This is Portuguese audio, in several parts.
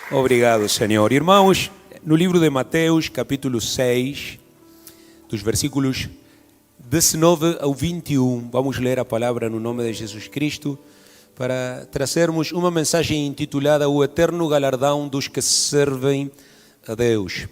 Obrigado, Senhor. Irmãos, no livro de Mateus, capítulo 6, dos versículos 19 ao 21, vamos ler a palavra no nome de Jesus Cristo para trazermos uma mensagem intitulada O Eterno Galardão dos que servem a Deus.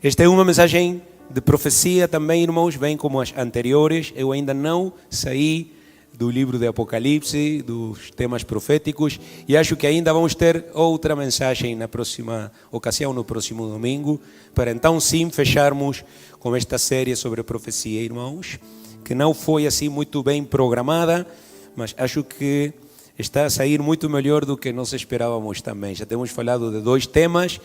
Esta é uma mensagem de profecia também, irmãos, bem como as anteriores. Eu ainda não saí do livro de Apocalipse, dos temas proféticos, e acho que ainda vamos ter outra mensagem na próxima ocasião, no próximo domingo, para então sim fecharmos com esta série sobre profecia, irmãos, que não foi assim muito bem programada, mas acho que está a sair muito melhor do que nós esperávamos também. Já temos falado de dois temas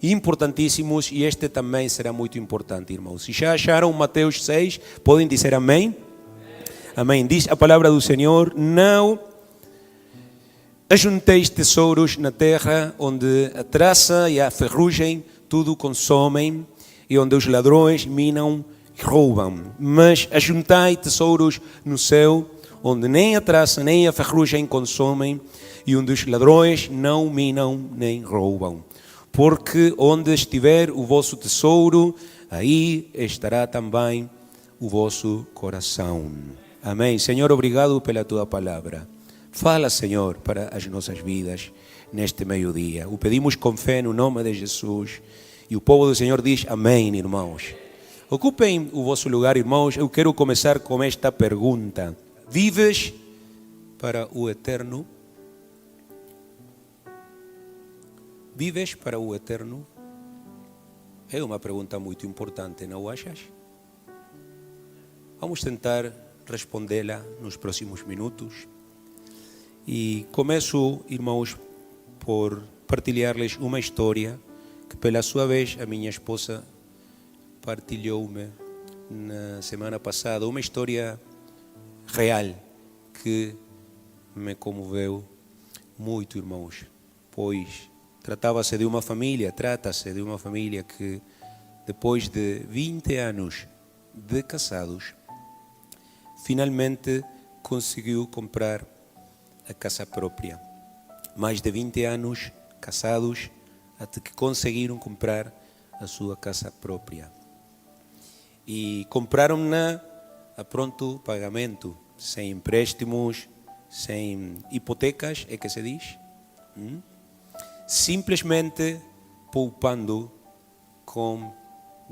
importantíssimos e este também será muito importante, irmãos. Se já acharam Mateus 6, podem dizer amém? Amém. Diz a palavra do Senhor: não ajunteis tesouros na terra, onde a traça e a ferrugem tudo consomem, e onde os ladrões minam e roubam. Mas ajuntai tesouros no céu, onde nem a traça nem a ferrugem consomem, e onde os ladrões não minam nem roubam. Porque onde estiver o vosso tesouro, aí estará também o vosso coração. Amém. Senhor, obrigado pela tua palavra. Fala, Senhor, para as nossas vidas neste meio-dia. O pedimos com fé no nome de Jesus. E o povo do Senhor diz amém, irmãos. Ocupem o vosso lugar, irmãos. Eu quero começar com esta pergunta: vives para o eterno? Vives para o eterno? É uma pergunta muito importante, não achas? Vamos tentar respondê-la nos próximos minutos. E começo, irmãos, por partilhar-lhes uma história que, pela sua vez, a minha esposa partilhou-me na semana passada. Uma história real que me comoveu muito, irmãos, pois trata-se de uma família que, depois de 20 anos de casados, finalmente conseguiu comprar a casa própria. Mais de 20 anos casados até que conseguiram comprar a sua casa própria. E compraram-na a pronto pagamento, sem empréstimos, sem hipotecas, é que se diz. Simplesmente poupando com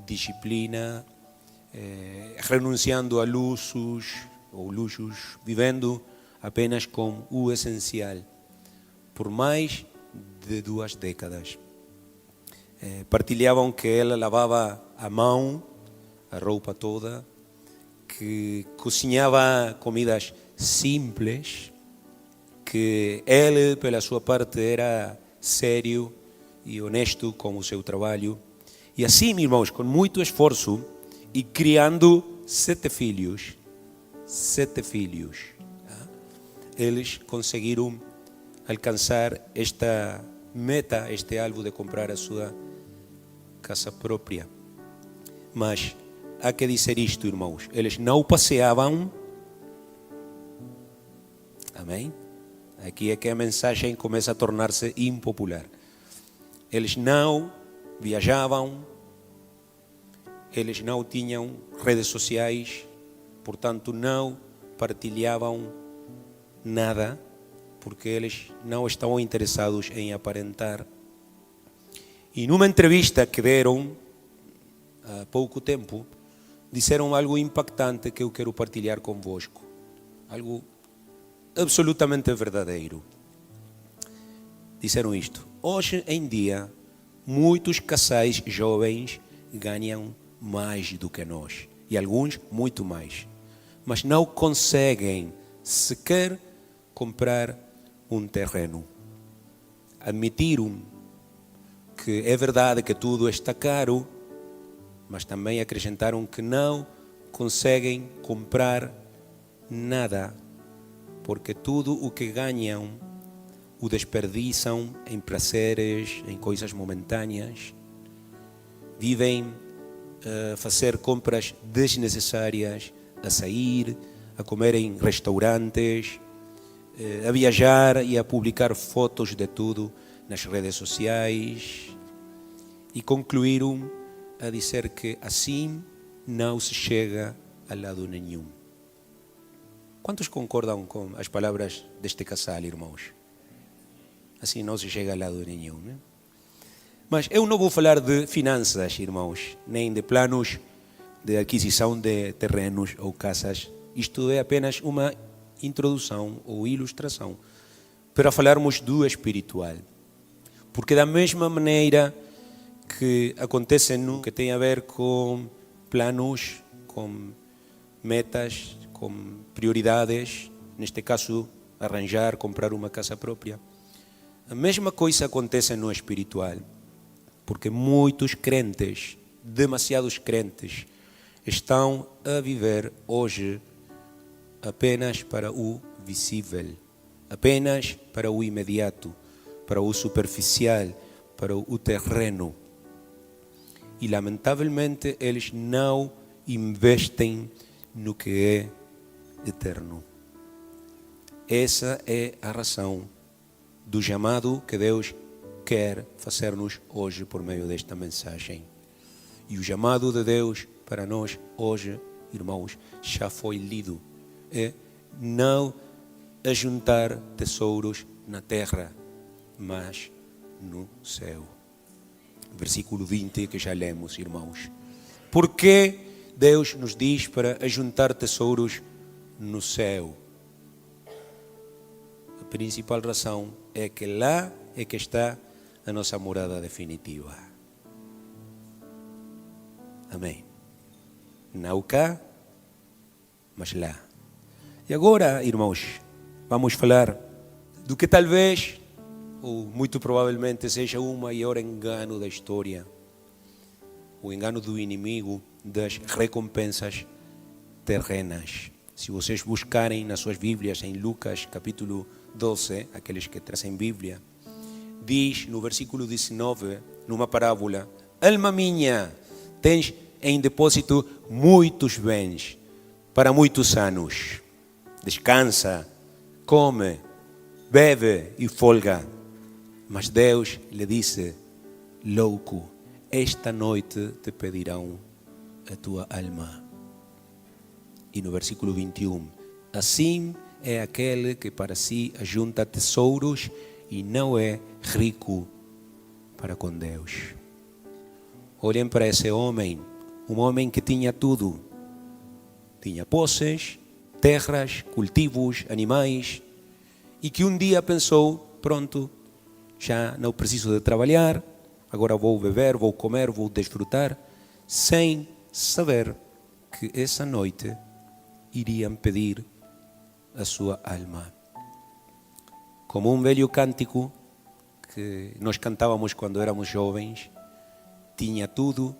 disciplina, renunciando a luxos, vivendo apenas com o essencial, por mais de 2 décadas. Partilhavam que ela lavava à mão a roupa toda, que cozinhava comidas simples, que ele, pela sua parte, era sério e honesto com o seu trabalho. E assim, irmãos, com muito esforço, e criando 7 filhos, eles conseguiram alcançar esta meta, este alvo de comprar a sua casa própria. Mas há que dizer isto, irmãos, eles não passeavam. Amém? Aqui é que a mensagem começa a tornar-se impopular. Eles não viajavam, eles não tinham redes sociais, portanto não partilhavam nada, porque eles não estavam interessados em aparentar. E numa entrevista que deram há pouco tempo, disseram algo impactante que eu quero partilhar convosco. Algo absolutamente verdadeiro. Disseram isto: hoje em dia, muitos casais jovens ganham mais do que nós, e alguns muito mais, mas não conseguem sequer comprar um terreno. Admitiram que é verdade que tudo está caro, mas também acrescentaram que não conseguem comprar nada, porque tudo o que ganham o desperdiçam em prazeres, em coisas momentâneas. Vivem a fazer compras desnecessárias, a sair, a comer em restaurantes, a viajar e a publicar fotos de tudo nas redes sociais e concluíram a dizer que assim não se chega a lado nenhum. Quantos concordam com as palavras deste casal, irmãos? Assim não se chega a lado nenhum, né? Mas eu não vou falar de finanças, irmãos, nem de planos de aquisição de terrenos ou casas. Isto é apenas uma introdução ou ilustração para falarmos do espiritual. Porque da mesma maneira que acontece no que tem a ver com planos, com metas, com prioridades, neste caso arranjar, comprar uma casa própria, a mesma coisa acontece no espiritual. Porque muitos crentes, demasiados crentes, estão a viver hoje apenas para o visível, apenas para o imediato, para o superficial, para o terreno. E lamentavelmente eles não investem no que é eterno. Essa é a razão do chamado que Deus quer fazer-nos hoje por meio desta mensagem. E o chamado de Deus para nós hoje, irmãos, já foi lido. É não ajuntar tesouros na terra, mas no céu. Versículo 20 que já lemos, irmãos. Por que Deus nos diz para ajuntar tesouros no céu? A principal razão é que lá é que está a nossa morada definitiva. Amém. Não cá, mas lá. E agora, irmãos, vamos falar do que talvez, ou muito provavelmente, seja o maior engano da história. O engano do inimigo das recompensas terrenas. Se vocês buscarem nas suas Bíblias, em Lucas capítulo 12, aqueles que trazem Bíblia, diz no versículo 19, numa parábola: alma minha, tens em depósito muitos bens para muitos anos. Descansa, come, bebe e folga. Mas Deus lhe disse: louco, esta noite te pedirão a tua alma. E no versículo 21, assim é aquele que para si ajunta tesouros e não é rico para com Deus. Olhem para esse homem, um homem que tinha tudo. Tinha posses, terras, cultivos, animais, e que um dia pensou: pronto, já não preciso de trabalhar, agora vou beber, vou comer, vou desfrutar, sem saber que essa noite iriam pedir a sua alma. Como um velho cântico que nós cantávamos quando éramos jovens: tinha tudo,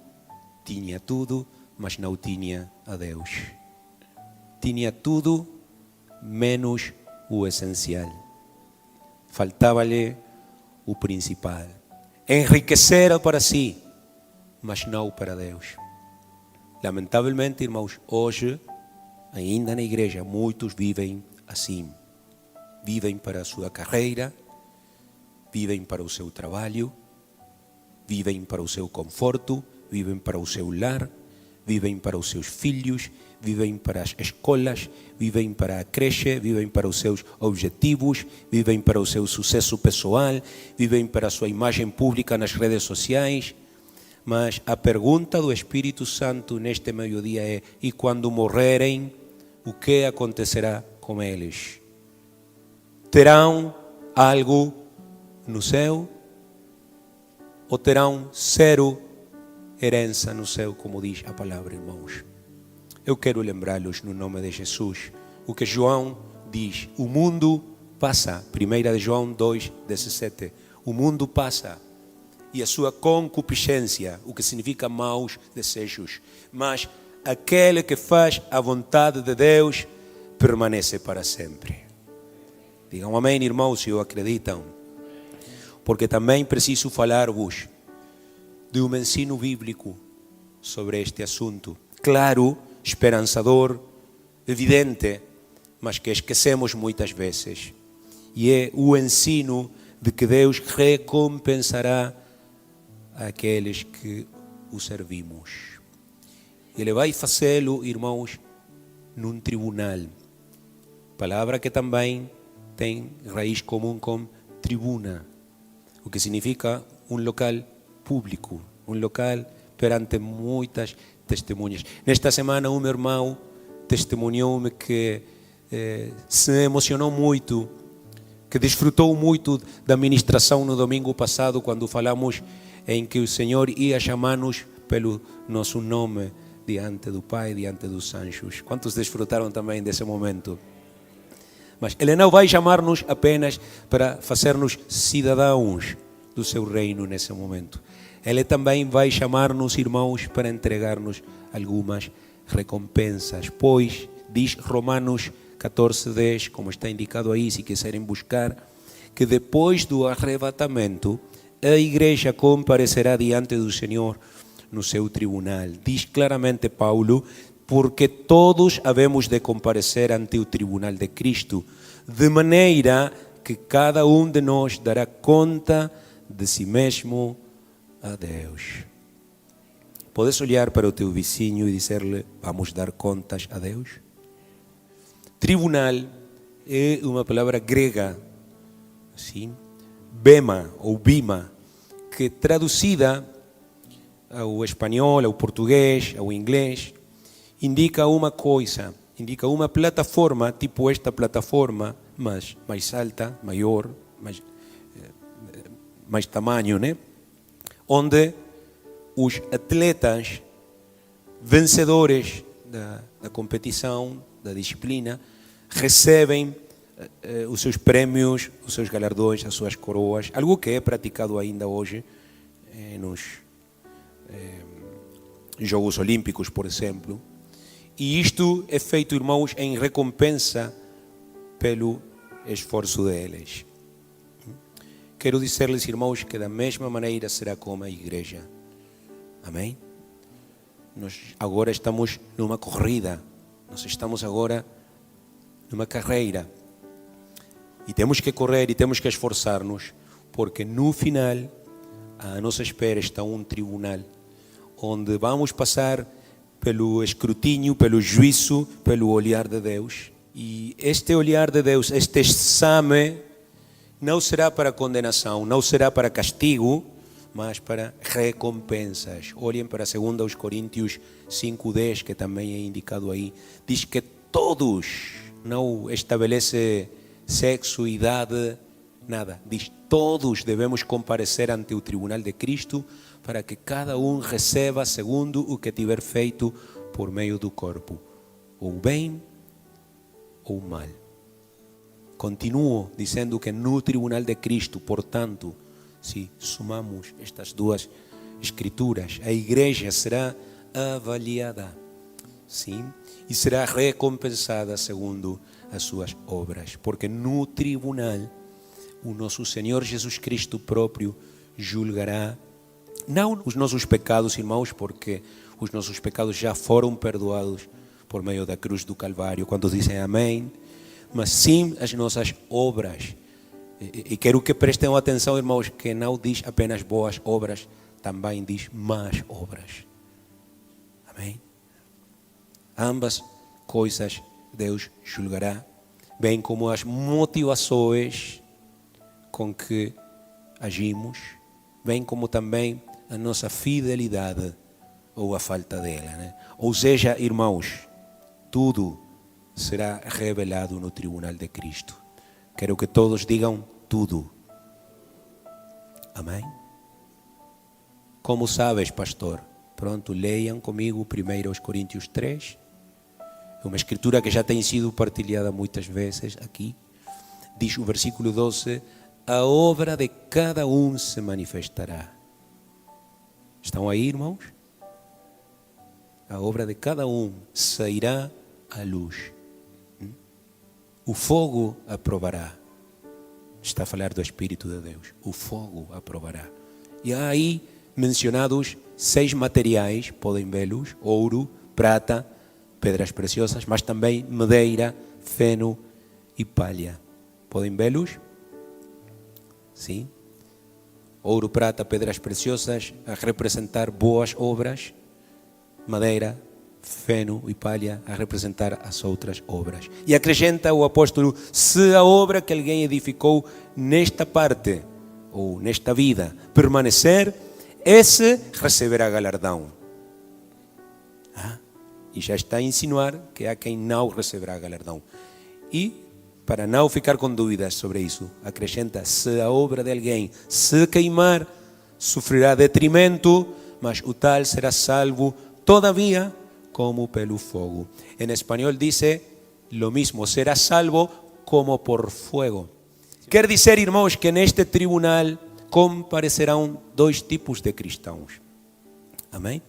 mas não tinha a Deus. Tinha tudo, menos o essencial. Faltava-lhe o principal. Enriquecera para si, mas não para Deus. Lamentavelmente, irmãos, hoje, ainda na igreja, muitos vivem assim. Vivem para a sua carreira, vivem para o seu trabalho, vivem para o seu conforto, vivem para o seu lar, vivem para os seus filhos, vivem para as escolas, vivem para a creche, vivem para os seus objetivos, vivem para o seu sucesso pessoal, vivem para a sua imagem pública nas redes sociais. Mas a pergunta do Espírito Santo neste meio-dia é: e quando morrerem, o que acontecerá com eles? Terão algo no céu? Ou terão zero herança no céu, como diz a palavra, irmãos? Eu quero lembrá-los no nome de Jesus o que João diz: o mundo passa. 1 João 2,17. O mundo passa e a sua concupiscência, o que significa maus desejos, mas aquele que faz a vontade de Deus permanece para sempre. Digam amém, irmãos, se o acreditam. Porque também preciso falar-vos de um ensino bíblico sobre este assunto. Claro, esperançador, evidente, mas que esquecemos muitas vezes. e é o ensino de que Deus recompensará aqueles que o servimos. Ele vai fazê-lo, irmãos, num tribunal. Palavra que também tem raiz comum com tribuna, o que significa um local público, um local perante muitas testemunhas. Nesta semana, um irmão testemunhou-me que se emocionou muito, que desfrutou muito da ministração no domingo passado, quando falamos em que o Senhor ia chamar-nos pelo nosso nome diante do Pai, diante dos anjos. Quantos desfrutaram também desse momento? Mas Ele não vai chamar-nos apenas para fazer-nos cidadãos do seu reino nesse momento. Ele também vai chamar-nos, irmãos, para entregar-nos algumas recompensas. Pois, diz Romanos 14:10, como está indicado aí, se quiserem buscar, que depois do arrebatamento, a igreja comparecerá diante do Senhor no seu tribunal. Diz claramente Paulo, porque todos havemos de comparecer ante o tribunal de Cristo, de maneira que cada um de nós dará conta de si mesmo a Deus. Podes olhar para o teu vizinho e dizer-lhe, vamos dar contas a Deus? Tribunal é uma palavra grega, sim, bema ou bima, que traduzida ao espanhol, ao português, ao inglês, indica uma coisa, indica uma plataforma, tipo esta plataforma, mas mais alta, maior, mais tamanho, né? Onde os atletas vencedores da competição, da disciplina, recebem os seus prêmios, os seus galardões, as suas coroas, algo que é praticado ainda hoje nos Jogos Olímpicos, por exemplo. E isto é feito, irmãos, em recompensa pelo esforço deles. Quero dizer-lhes, irmãos, que da mesma maneira será como a igreja. Amém? Nós agora estamos numa corrida, nós estamos agora numa carreira. E temos que correr e temos que esforçar-nos, porque no final, à nossa espera está um tribunal, onde vamos passar pelo escrutínio, pelo juízo, pelo olhar de Deus. E este olhar de Deus, este exame, não será para condenação, não será para castigo, mas para recompensas. Olhem para 2 Coríntios 5:10, que também é indicado aí. Diz que todos, não estabelece sexo, idade, nada. Diz, todos devemos comparecer ante o tribunal de Cristo para que cada um receba segundo o que tiver feito por meio do corpo, ou bem ou mal. Continuo dizendo que no tribunal de Cristo, portanto, se somamos estas duas escrituras, a igreja será avaliada, sim, e será recompensada segundo as suas obras, porque no tribunal o nosso Senhor Jesus Cristo próprio julgará não os nossos pecados, irmãos, porque os nossos pecados já foram perdoados por meio da cruz do Calvário, quando dizem amém, mas sim as nossas obras. E quero que prestem atenção, irmãos, que não diz apenas boas obras, também diz más obras. Amém? Ambas coisas Deus julgará, bem como as motivações com que agimos, bem como também a nossa fidelidade ou a falta dela, né? Ou seja, irmãos, tudo será revelado no tribunal de Cristo. Quero que todos digam tudo. Amém? Como sabes, pastor? Pronto, leiam comigo 1 Coríntios 3. É uma escritura que já tem sido partilhada muitas vezes aqui. Diz o versículo 12: a obra de cada um se manifestará. Estão aí, irmãos? A obra de cada um sairá à luz. O fogo aprovará. Está a falar do Espírito de Deus. O fogo aprovará. E há aí mencionados 6 materiais, podem vê-los: ouro, prata, pedras preciosas, mas também madeira, feno e palha. Podem vê-los? Sim. Ouro, prata, pedras preciosas, a representar boas obras. Madeira, feno e palha, a representar as outras obras. E acrescenta o apóstolo: se a obra que alguém edificou nesta parte, ou nesta vida, permanecer, esse receberá galardão. E já está a insinuar que há quem não receberá galardão. E, para não ficar com dúvidas sobre isso, acrescenta: se a obra de alguém se queimar, sofrerá detrimento, mas o tal será salvo, todavia, como pelo fogo. En espanhol dice lo mismo: será salvo como por fuego. Quer dizer, irmãos, que neste tribunal comparecerão dois tipos de cristãos. Amém?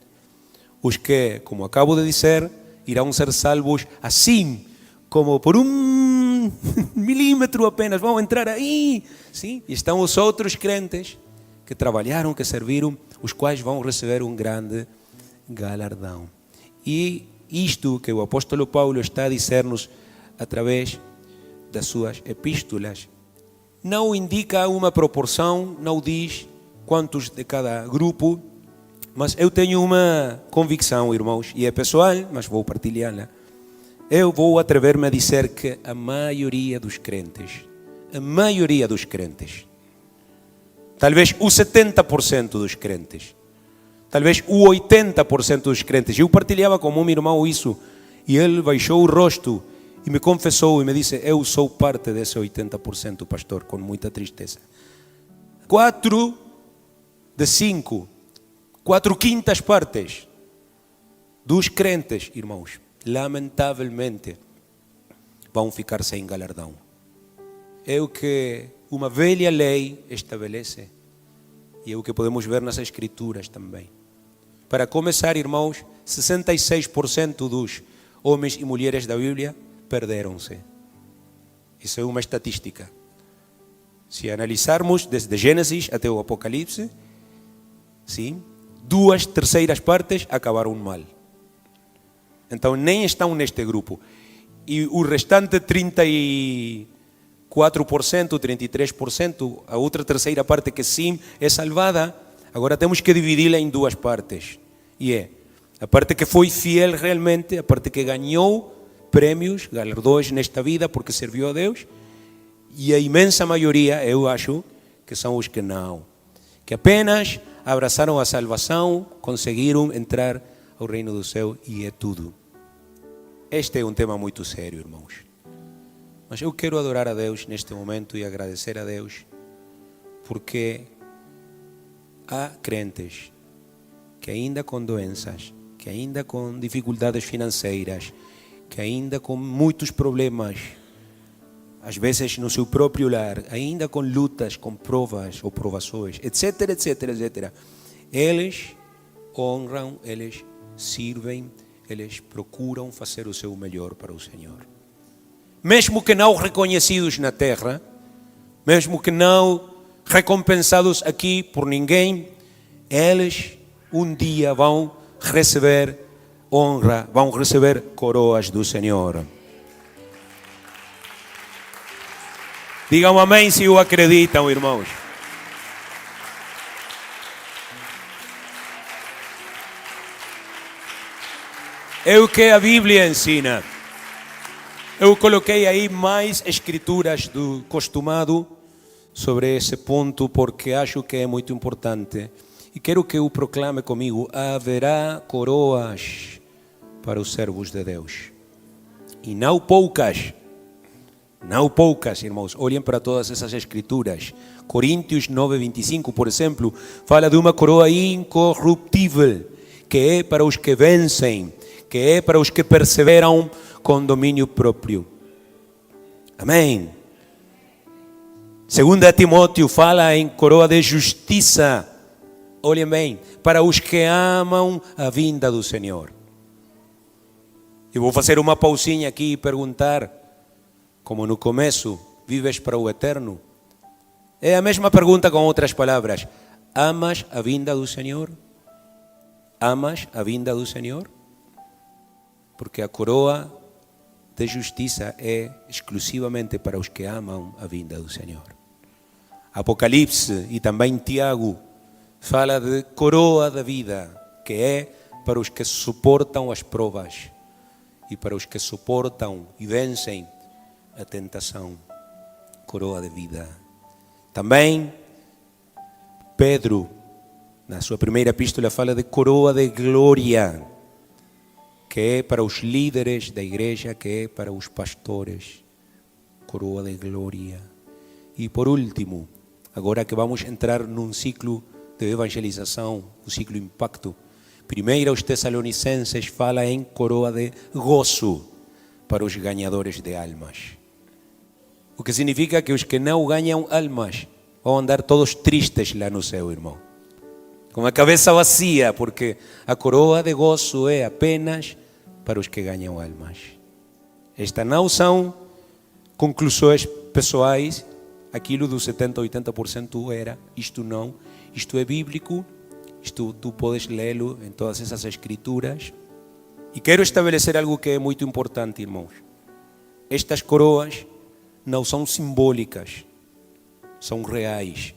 Os que, como acabo de dizer, irão ser salvos assim, como por um milímetro apenas, vão entrar aí. Sim? E estão os outros crentes que trabalharam, que serviram, os quais vão receber um grande galardão. E isto que o apóstolo Paulo está a dizer-nos através das suas epístolas não indica uma proporção, não diz quantos de cada grupo, mas eu tenho uma convicção, irmãos, e é pessoal, mas vou partilhá-la. Eu vou atrever-me a dizer que a maioria dos crentes, talvez o 70% dos crentes, talvez o 80% dos crentes. Eu partilhava com um irmão isso, e ele baixou o rosto e me confessou e me disse: eu sou parte desse 80%, pastor, com muita tristeza. 4 de 5, 4/5 partes dos crentes, irmãos, lamentavelmente, vão ficar sem galardão. É o que uma velha lei estabelece, e é o que podemos ver nas Escrituras também. Para começar, irmãos, 66% dos homens e mulheres da Bíblia perderam-se. Isso é uma estatística. Se analisarmos desde Gênesis até o Apocalipse, sim, 2/3 partes acabaram mal. Então nem estão neste grupo. E o restante 34%, 33%, a outra terceira parte que sim é salvada, agora temos que dividi-la em duas partes. E é a parte que foi fiel realmente, a parte que ganhou prêmios, galardões nesta vida porque serviu a Deus, e a imensa maioria, eu acho, que são os que não, que apenas abraçaram a salvação, conseguiram entrar ao reino do céu, e é tudo. Este é um tema muito sério, irmãos. Mas eu quero adorar a Deus neste momento e agradecer a Deus, porque há crentes que ainda com doenças, que ainda com dificuldades financeiras, que ainda com muitos problemas, às vezes no seu próprio lar, ainda com lutas, com provas ou provações, etc, etc, etc. Eles honram, eles servem, eles procuram fazer o seu melhor para o Senhor. Mesmo que não reconhecidos na terra, mesmo que não recompensados aqui por ninguém, eles um dia vão receber honra, vão receber coroas do Senhor. Digam amém se o acreditam, irmãos. É o que a Bíblia ensina. Eu coloquei aí mais escrituras do costumado sobre esse ponto, porque acho que é muito importante. E quero que o proclame comigo: haverá coroas para os servos de Deus. E não poucas, irmãos. Olhem para todas essas escrituras. Coríntios 9:25, por exemplo, fala de uma coroa incorruptível, que é para os que vencem, que é para os que perseveram com domínio próprio. Amém. 2 Timóteo fala em coroa de justiça. Olhem bem, para os que amam a vinda do Senhor. Eu vou fazer uma pausinha aqui e perguntar, como no começo: vives para o eterno? É a mesma pergunta com outras palavras. Amas a vinda do Senhor? Amas a vinda do Senhor? Porque a coroa de justiça é exclusivamente para os que amam a vinda do Senhor. Apocalipse e também Tiago fala de coroa da vida, que é para os que suportam as provas e para os que suportam e vencem a tentação. Coroa de vida. Também Pedro, na sua primeira epístola, fala de coroa de glória, que é para os líderes da igreja, que é para os pastores. Coroa de glória. E por último, agora que vamos entrar num ciclo de evangelização, um ciclo impacto, primeiro aos Tessalonicenses fala em coroa de gozo para os ganhadores de almas. O que significa que os que não ganham almas vão andar todos tristes lá no céu, irmão. Com a cabeça vazia, porque a coroa de gozo é apenas para os que ganham almas. Estas não são conclusões pessoais. Aquilo do 70%, 80% era, isto não, isto é bíblico, isto tu podes lê-lo em todas essas escrituras. E quero estabelecer algo que é muito importante, irmãos. Estas coroas não são simbólicas, são reais.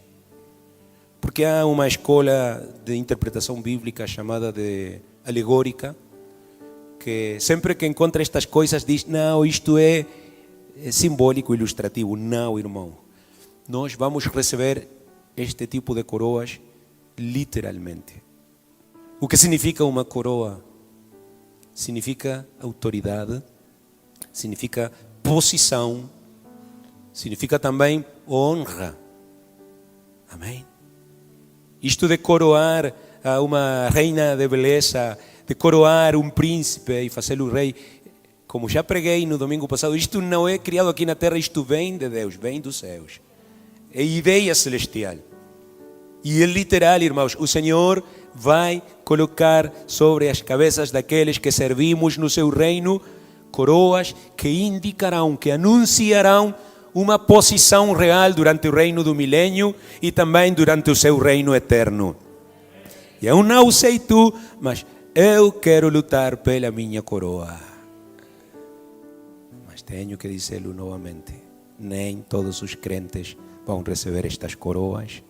Porque há uma escola de interpretação bíblica chamada de alegórica, que sempre que encontra estas coisas diz, não, isto é simbólico, ilustrativo. Não, irmão. Nós vamos receber este tipo de coroas literalmente. O que significa uma coroa? Significa autoridade, significa posição, significa também honra. Amém? Isto de coroar a uma reina de beleza, de coroar um príncipe e fazê-lo rei, como já preguei no domingo passado, isto não é criado aqui na terra, isto vem de Deus, vem dos céus. É ideia celestial. E é literal, irmãos, o Senhor vai colocar sobre as cabeças daqueles que servimos no seu reino coroas que indicarão, que anunciarão uma posição real durante o reino do milênio e também durante o seu reino eterno. E eu não sei tu, mas eu quero lutar pela minha coroa. Mas tenho que dizê-lo novamente, nem todos os crentes vão receber estas coroas,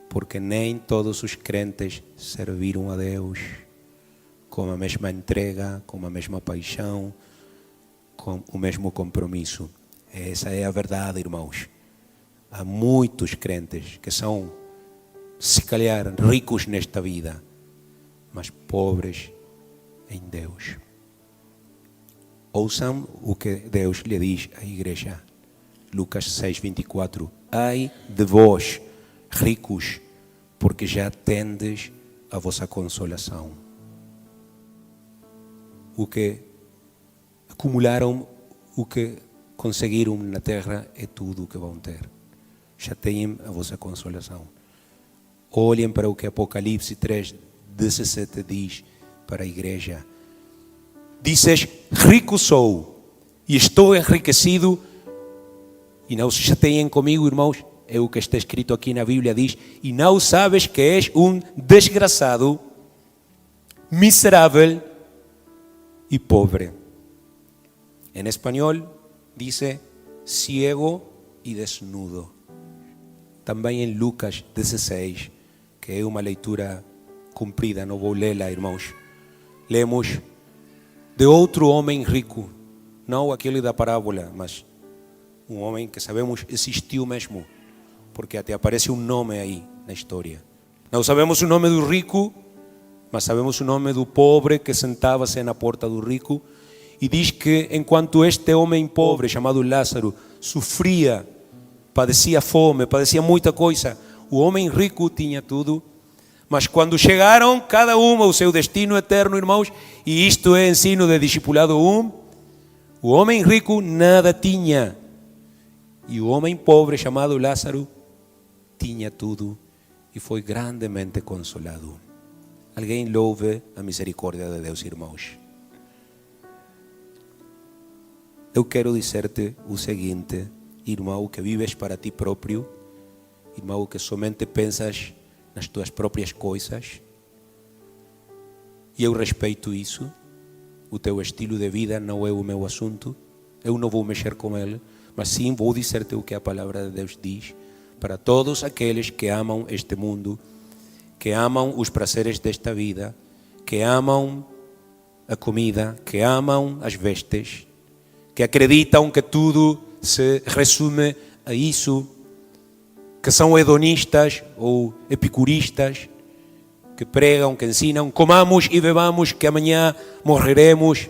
porque nem todos os crentes serviram a Deus com a mesma entrega, com a mesma paixão, com o mesmo compromisso. Essa é a verdade, irmãos. Há muitos crentes que são, se calhar, ricos nesta vida, mas pobres em Deus. Ouçam o que Deus lhe diz à igreja. Lucas 6:24. Ai de vós, ricos, porque já tendes a vossa consolação. O que acumularam, o que conseguiram na terra é tudo o que vão ter. Já têm a vossa consolação. Olhem para o que Apocalipse 3:17 diz para a igreja. Dizes, rico sou e estou enriquecido, e não se chateiem comigo, irmãos, é o que está escrito aqui na Bíblia, diz, e não sabes que és um desgraçado, miserável e pobre. Em espanhol, diz ciego e desnudo. Também em Lucas 16, que é uma leitura comprida, não vou lê-la, irmãos. Lemos de outro homem rico, não aquele da parábola, mas um homem que sabemos existiu mesmo, porque até aparece um nome aí na história. Não sabemos o nome do rico, mas sabemos o nome do pobre que sentava-se na porta do rico, e diz que enquanto este homem pobre, chamado Lázaro, sofria, padecia fome, padecia muita coisa, o homem rico tinha tudo, mas quando chegaram cada um ao seu destino eterno, irmãos, e isto é ensino de discipulado 1, o homem rico nada tinha, e o homem pobre, chamado Lázaro, tinha tudo e foi grandemente consolado. Alguém louve a misericórdia de Deus, irmãos. Eu quero dizer-te o seguinte, irmão, que vives para ti próprio, irmão, que somente pensas nas tuas próprias coisas, e eu respeito isso, o teu estilo de vida não é o meu assunto, eu não vou mexer com ele, mas sim vou dizer-te o que a palavra de Deus diz para todos aqueles que amam este mundo, que amam os prazeres desta vida, que amam a comida, que amam as vestes, que acreditam que tudo se resume a isso, que são hedonistas ou epicuristas, que pregam, que ensinam, comamos e bebamos que amanhã morreremos,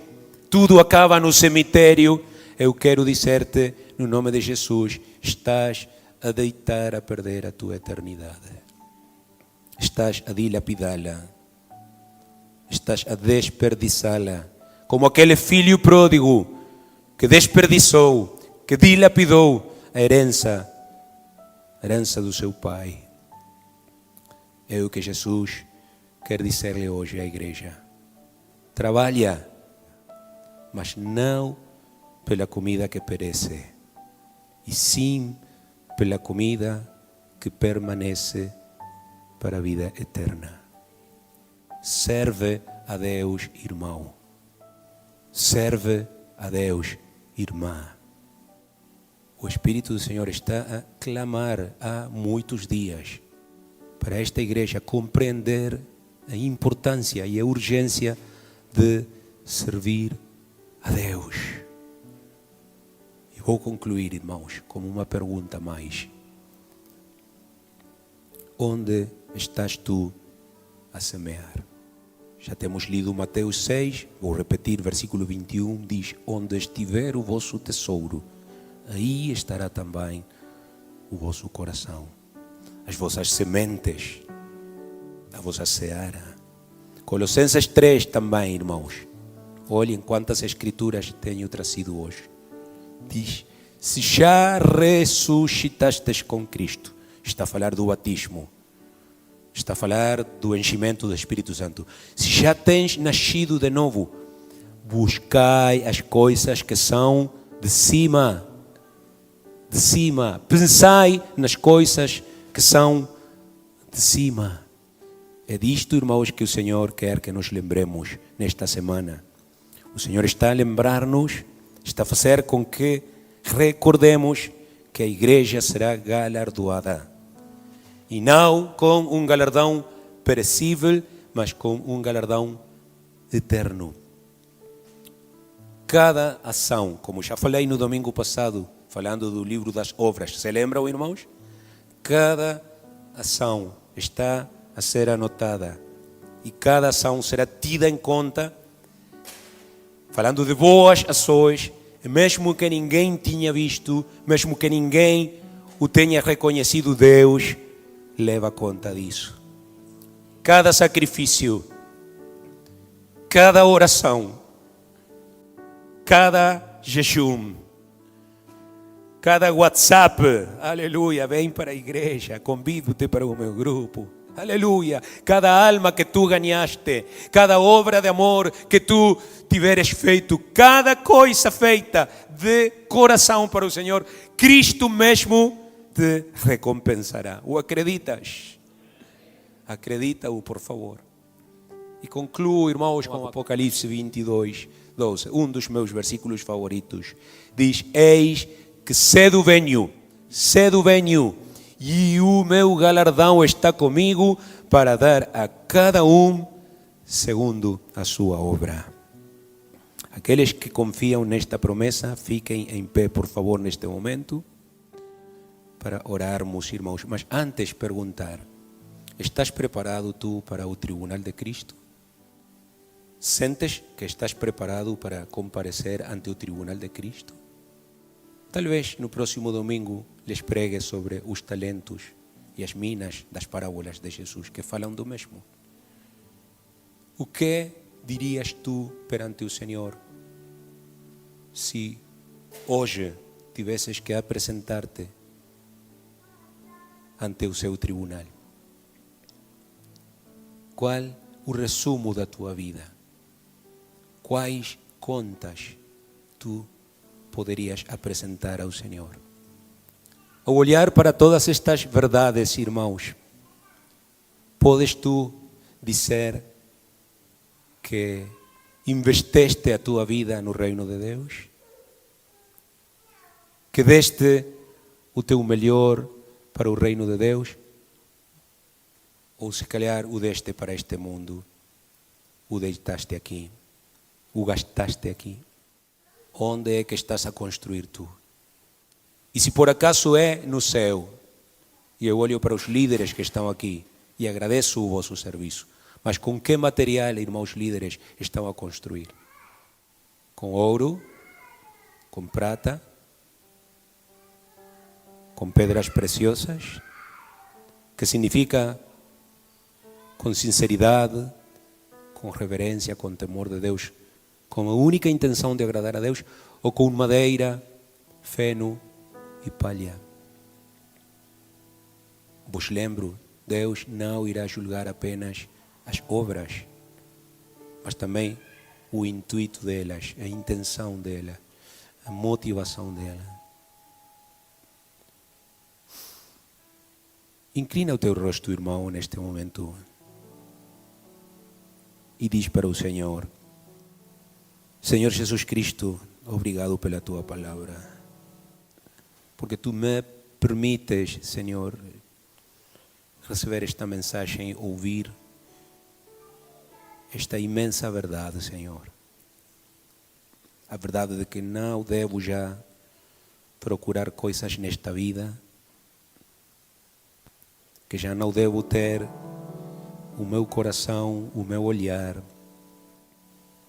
tudo acaba no cemitério. Eu quero dizer-te, no nome de Jesus, estás a deitar a perder a tua eternidade. Estás a dilapidá-la. Estás a desperdiçá-la. Como aquele filho pródigo que desperdiçou, que dilapidou a herança do seu pai. É o que Jesus quer dizer-lhe hoje à igreja. Trabalha, mas não pela comida que perece, e sim pela comida que permanece para a vida eterna. Serve a Deus, irmão. Serve a Deus, irmã. O Espírito do Senhor está a clamar há muitos dias para esta igreja compreender a importância e a urgência de servir a Deus. E vou concluir, irmãos, com uma pergunta mais. Onde estás tu a semear? Já temos lido Mateus 6, vou repetir, versículo 21, diz: onde estiver o vosso tesouro, aí estará também o vosso coração. As vossas sementes, a vossa seara. Colossenses 3 também, irmãos. Olhem quantas escrituras tenho trazido hoje. Diz: se já ressuscitastes com Cristo. Está a falar do batismo. Está a falar do enchimento do Espírito Santo. Se já tens nascido de novo, buscai as coisas que são de cima. De cima. Pensai nas coisas que são de cima. É disto, irmãos, que o Senhor quer que nos lembremos nesta semana. O Senhor está a lembrar-nos, está a fazer com que recordemos que a igreja será galardoada. E não com um galardão perecível, mas com um galardão eterno. Cada ação, como já falei no domingo passado, falando do livro das obras, se lembram, irmãos? Cada ação está a ser anotada e cada ação será tida em conta, falando de boas ações, mesmo que ninguém tinha visto, mesmo que ninguém o tenha reconhecido, Deus leva conta disso. Cada sacrifício, cada oração, cada jejum, cada WhatsApp, aleluia, vem para a igreja, convido-te para o meu grupo, aleluia, cada alma que tu ganhaste, cada obra de amor que tu tiveres feito, cada coisa feita de coração para o Senhor, Cristo mesmo te recompensará. O acreditas? Acredita-o, por favor. E concluo, irmãos, com Apocalipse 22, 12, um dos meus versículos favoritos. Diz: eis que cedo venho, e o meu galardão está comigo para dar a cada um segundo a sua obra. Aqueles que confiam nesta promessa, fiquem em pé, por favor, neste momento, para orarmos, irmãos. Mas antes perguntar: estás preparado tu para o tribunal de Cristo? Sentes que estás preparado para comparecer ante o tribunal de Cristo? Talvez no próximo domingo lhes pregue sobre os talentos e as minas das parábolas de Jesus, que falam do mesmo. O que dirias tu perante o Senhor se hoje tivesses que apresentar-te ante o seu tribunal? Qual o resumo da tua vida? Quais contas tu poderias apresentar ao Senhor? Ao olhar para todas estas verdades, irmãos, podes tu dizer que Investiste a tua vida no reino de Deus? Que deste o teu melhor para o reino de Deus? Ou se calhar o deste para este mundo, o deitaste aqui, o gastaste aqui? Onde é que estás a construir tu? E se por acaso é no céu, e eu olho para os líderes que estão aqui e agradeço o vosso serviço, mas com que material, irmãos líderes, estão a construir? Com ouro? Com prata? Com pedras preciosas? Que significa com sinceridade, com reverência, com temor de Deus, com a única intenção de agradar a Deus, ou com madeira, feno e palha? Vos lembro, Deus não irá julgar apenas as obras, mas também o intuito delas, a intenção delas, a motivação delas. Inclina o teu rosto, irmão, neste momento e diz para o Senhor: Senhor Jesus Cristo, obrigado pela tua palavra, porque tu me permites, Senhor, receber esta mensagem, ouvir esta imensa verdade, Senhor. A verdade de que não devo já procurar coisas nesta vida, que já não devo ter o meu coração, o meu olhar,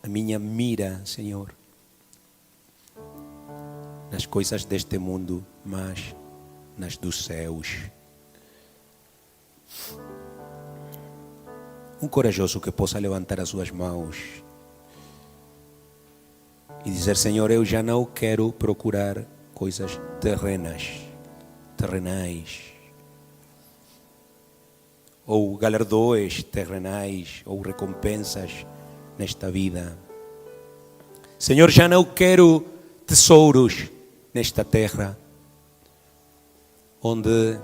a minha mira, Senhor, nas coisas deste mundo, mas nas dos céus. Um corajoso que possa levantar as suas mãos e dizer: Senhor, eu já não quero procurar coisas terrenais, ou galardões terrenais, ou recompensas nesta vida. Senhor, já não quero tesouros nesta terra, onde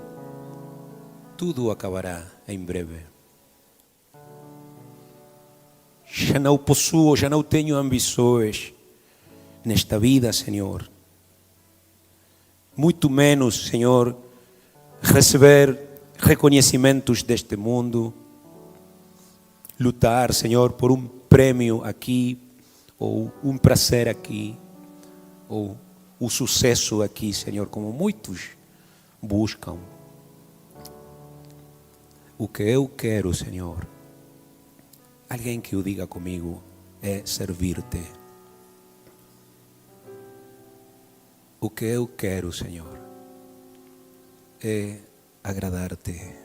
tudo acabará em breve. Já não possuo, já não tenho ambições nesta vida, Senhor. Muito menos, Senhor, receber reconhecimentos deste mundo, lutar, Senhor, por um prêmio aqui, ou um prazer aqui, ou o sucesso aqui, Senhor, como muitos buscam. O que eu quero, Senhor, alguém que o diga comigo, é servir-te. O que eu quero, Senhor, é agradar-te,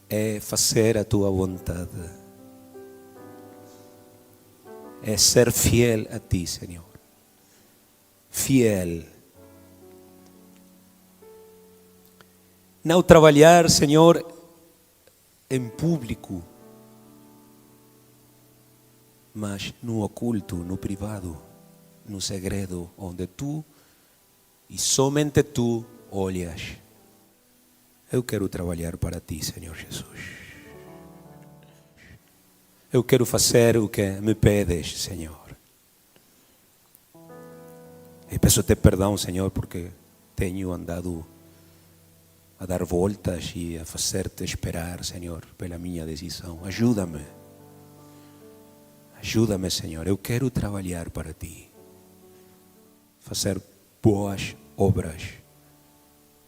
é fazer a tua vontade, é ser fiel a ti, Senhor. Fiel. Não trabalhar, Senhor, em público, mas no oculto, no privado, no segredo, onde tu e somente tu olhas. Eu quero trabalhar para ti, Senhor Jesus. Eu quero fazer o que me pedes, Senhor. E peço-te perdão, Senhor, porque tenho andado a dar voltas e a fazer-te esperar, Senhor, pela minha decisão. Ajuda-me. Ajuda-me, Senhor. Eu quero trabalhar para ti. Fazer boas obras.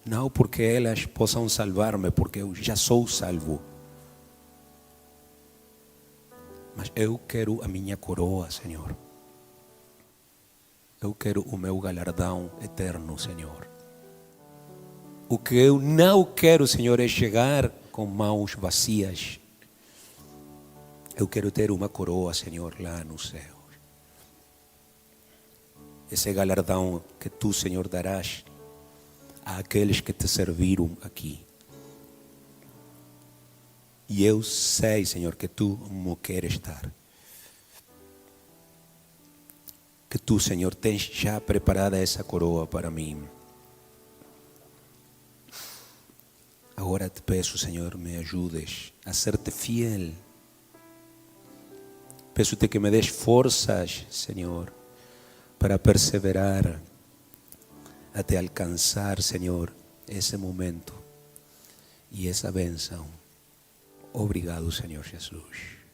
Não porque elas possam salvar-me, porque eu já sou salvo. Mas eu quero a minha coroa, Senhor. Eu quero o meu galardão eterno, Senhor. O que eu não quero, Senhor, é chegar com mãos vazias. Eu quero ter uma coroa, Senhor, lá no céu. Esse galardão que tu, Senhor, darás àqueles que te serviram aqui. E eu sei, Senhor, que tu me queres dar. Que tu, Senhor, tens já preparada essa coroa para mim. Agora te peço, Senhor, me ajudes a ser-te fiel. Peço-te que me des forças, Senhor, para perseverar até alcançar, Senhor, esse momento e essa bênção. Obrigado, Senhor Jesus.